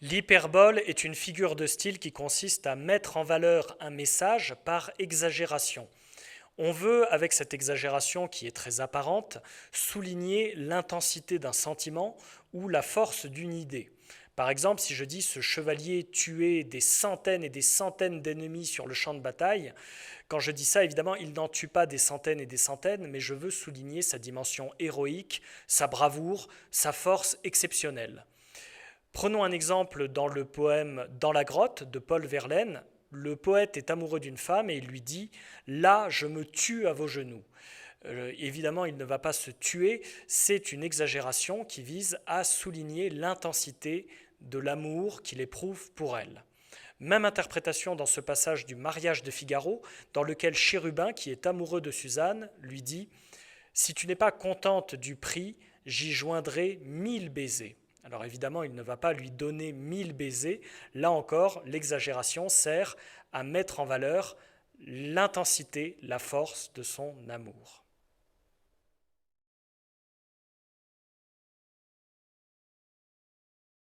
L'hyperbole est une figure de style qui consiste à mettre en valeur un message par exagération. On veut, avec cette exagération qui est très apparente, souligner l'intensité d'un sentiment ou la force d'une idée. Par exemple, si je dis ce chevalier tuait des centaines et des centaines d'ennemis sur le champ de bataille, quand je dis ça, évidemment, il n'en tue pas des centaines et des centaines, mais je veux souligner sa dimension héroïque, sa bravoure, sa force exceptionnelle. Prenons un exemple dans le poème Dans la grotte de Paul Verlaine. Le poète est amoureux d'une femme et il lui dit « Là, je me tue à vos genoux ». Évidemment, il ne va pas se tuer, c'est une exagération qui vise à souligner l'intensité de l'amour qu'il éprouve pour elle. Même interprétation dans ce passage du mariage de Figaro, dans lequel Chérubin, qui est amoureux de Suzanne, lui dit « Si tu n'es pas contente du prix, j'y joindrai 1000 baisers ». Alors évidemment, il ne va pas lui donner 1000 baisers. Là encore, l'exagération sert à mettre en valeur l'intensité, la force de son amour.